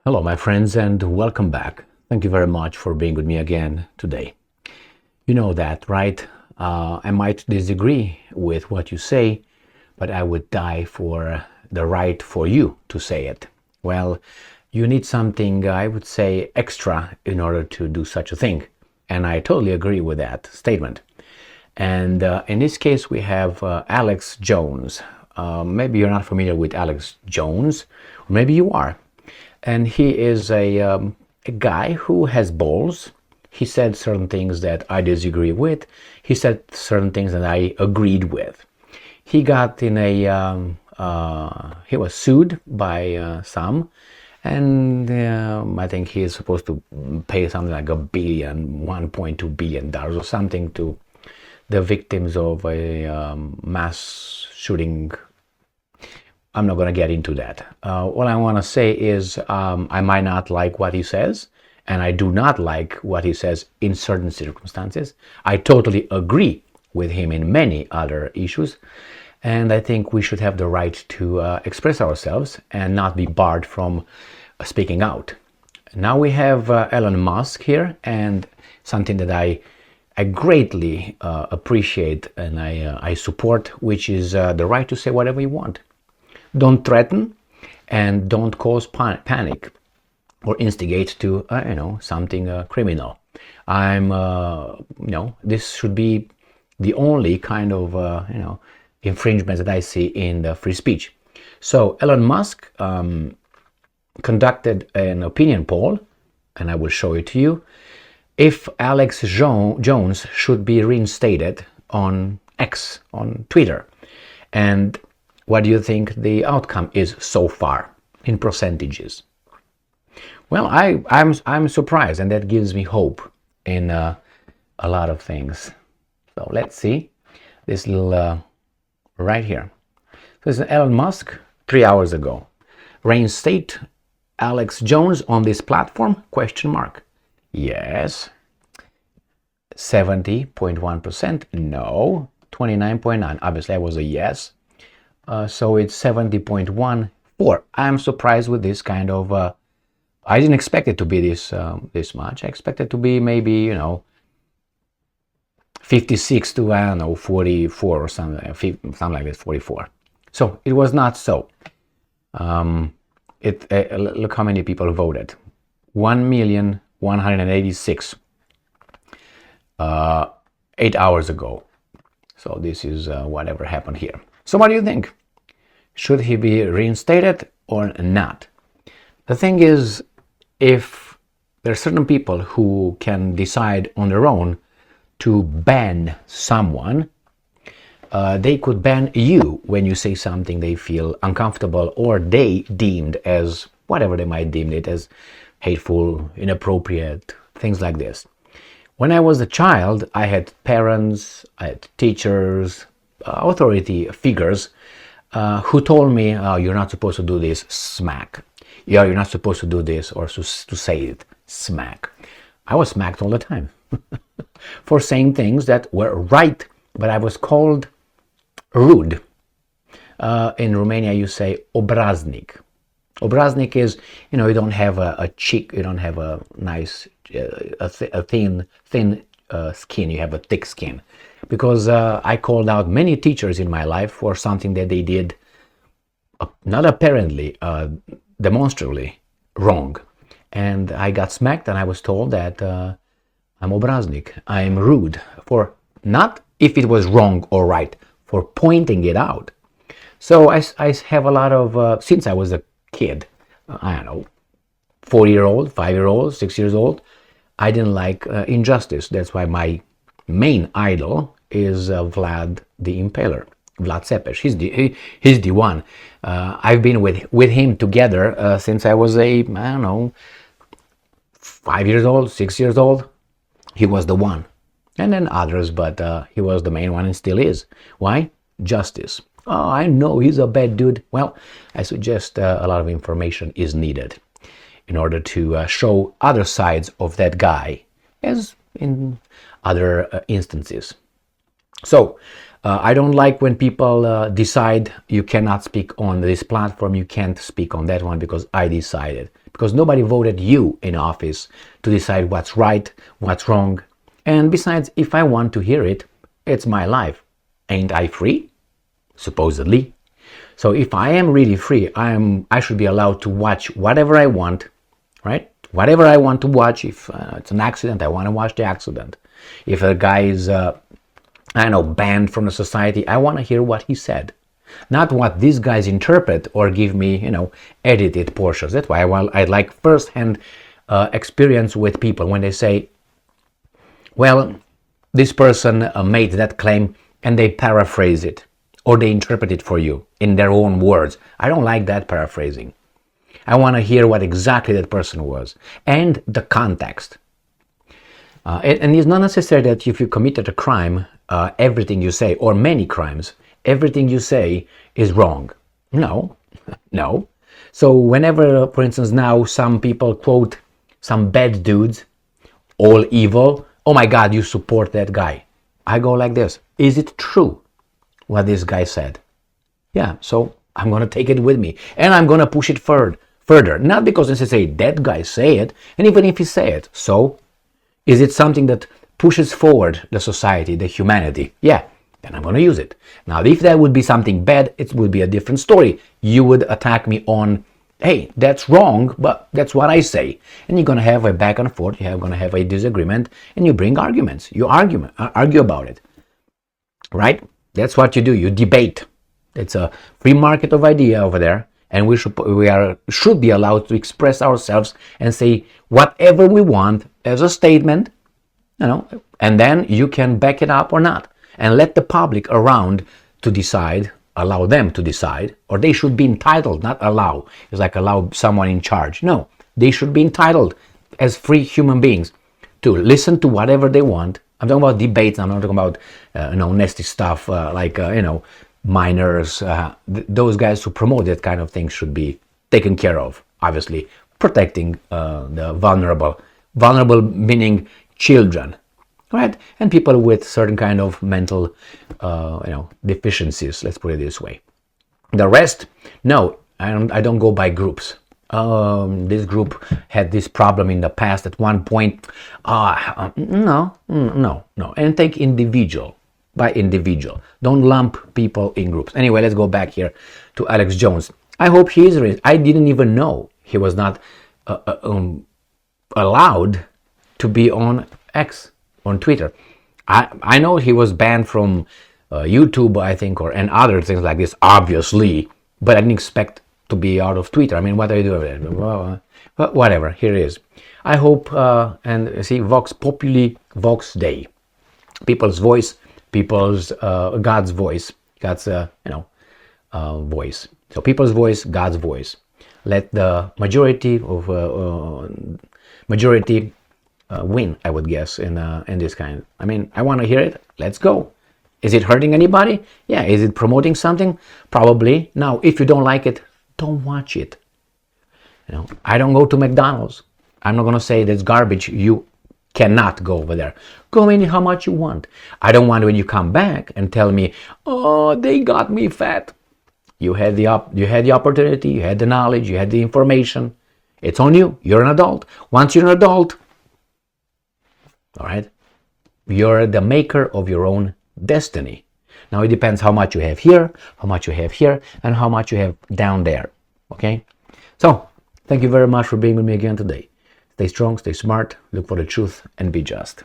Hello, my friends, and welcome back. Thank you very much for being with me again today. You know that, right? I might disagree with what you say, but I would die for the right for you to say it. Well, you need something, I would say, extra in order to do such a thing. And I totally agree with that statement. And in this case, we have Alex Jones. Maybe you're not familiar with Alex Jones, or maybe you are. And he is a guy who has balls. He said certain things that I disagree with. He said certain things that I agreed with. He got in he was sued by some, and I think he is supposed to pay something like $1.2 billion or something to the victims of a mass shooting. I'm not going to get into that. What I want to say is I might not like what he says, and I do not like what he says in certain circumstances. I totally agree with him in many other issues, and I think we should have the right to express ourselves and not be barred from speaking out. Now we have Elon Musk here, and something that I greatly appreciate and I support, which is the right to say whatever you want. Don't threaten and don't cause panic or instigate to, something criminal. This should be the only kind of, infringement that I see in the free speech. So Elon Musk conducted an opinion poll, and I will show it to you, if Alex Jones should be reinstated on X, on Twitter. And what do you think the outcome is so far in percentages? Well, I'm surprised, and that gives me hope in a lot of things. So let's see this little right here. So it's Elon Musk 3 hours ago. Reinstate Alex Jones on this platform? Question mark. Yes. 70.1%. No. 29.9. Obviously, I was a yes. So it's 70.14. I'm surprised with this kind of. I didn't expect it to be this much. I expected it to be maybe 56 to 44 or something like that, 44. So it was not so. Look how many people voted. 1,186. 8 hours ago. So this is whatever happened here. So what do you think? Should he be reinstated or not? The thing is, if there are certain people who can decide on their own to ban someone, they could ban you when you say something they feel uncomfortable or they deemed as whatever they might deem it as hateful, inappropriate, things like this. When I was a child, I had parents, I had teachers, authority figures who told me, oh, you're not supposed to do this, smack. Yeah, you're not supposed to do this or to say it, smack. I was smacked all the time for saying things that were right, but I was called rude. In Romania, you say obraznik. Obraznik is, you don't have a cheek, you don't have a nice, a thin skin, you have a thick skin. Because I called out many teachers in my life for something that they did not apparently, demonstrably wrong. And I got smacked and I was told that I'm obraznik, I'm rude, for not if it was wrong or right, for pointing it out. So I have a lot of, since I was a kid, I don't know, 4-year-old, 5-year-old, 6 years old, I didn't like injustice. That's why my main idol is Vlad the Impaler, Vlad Cepes. He's the one. I've been with him together since I was 5 years old, 6 years old. He was the one. And then others, but he was the main one and still is. Why? Justice. Oh, I know he's a bad dude. Well, I suggest a lot of information is needed in order to show other sides of that guy, as in other instances. So I don't like when people decide you cannot speak on this platform, you can't speak on that one because I decided. because nobody voted you in office to decide what's right, what's wrong. And besides, if I want to hear it, it's my life. Ain't I free? Supposedly. So if I am really free, I should be allowed to watch whatever I want, right? Whatever I want to watch. If it's an accident, I want to watch the accident. If a guy is, I don't know, banned from the society, I want to hear what he said. Not what these guys interpret or give me, edited portions. That's why I like first-hand experience with people when they say, well, this person made that claim and they paraphrase it or they interpret it for you in their own words. I don't like that paraphrasing. I want to hear what exactly that person was and the context. And it's not necessary that if you committed a crime, everything you say, or many crimes, everything you say is wrong. No, no. So whenever, for instance, now some people quote some bad dudes, all evil, oh my God, you support that guy. I go like this. Is it true what this guy said? Yeah, so I'm going to take it with me. And I'm going to push it further. Not because they say that guy say it, and even if he say it. So, is it something that pushes forward the society, the humanity? Yeah, then I'm going to use it. Now, if that would be something bad, it would be a different story. You would attack me on, hey, that's wrong, but that's what I say. And you're going to have a back and forth, you're going to have a disagreement, and you bring arguments. You argue about it, right? That's what you do. You debate. It's a free market of idea over there, and we should be allowed to express ourselves and say whatever we want as a statement, and then you can back it up or not, and let the public around to decide. Allow them to decide, or they should be entitled, not allow. It's like allow someone in charge. No, they should be entitled as free human beings to listen to whatever they want. I'm talking about debates. I'm not talking about nasty stuff like minors. Those guys who promote that kind of thing should be taken care of. Obviously, protecting the vulnerable. Vulnerable meaning children. Right? And people with certain kind of mental, deficiencies, let's put it this way. The rest, no, I don't go by groups. This group had this problem in the past at one point. No. And take individual by individual. Don't lump people in groups. Anyway, let's go back here to Alex Jones. I hope he is. I didn't even know he was not allowed to be on X. On Twitter. I know he was banned from YouTube, I think, and other things like this, obviously, but I didn't expect to be out of Twitter. I mean, what are you doing? Well, whatever, here it is. I hope, and see, Vox Populi, Vox Dei. People's voice, God's voice, God's, voice. So people's voice, God's voice. Let the majority win, I would guess, in this kind. I mean, I want to hear it. Let's go. Is it hurting anybody? Yeah. Is it promoting something? Probably. Now, if you don't like it, don't watch it. I don't go to McDonald's. I'm not going to say that's garbage. You cannot go over there. Go in how much you want. I don't want when you come back and tell me, oh, they got me fat. You had the opportunity. You had the knowledge. You had the information. It's on you. You're an adult. Once you're an adult, all right, you're the maker of your own destiny. Now it depends how much you have here, how much you have here, and how much you have down there. Okay? So, thank you very much for being with me again today. Stay strong, stay smart, look for the truth, and be just.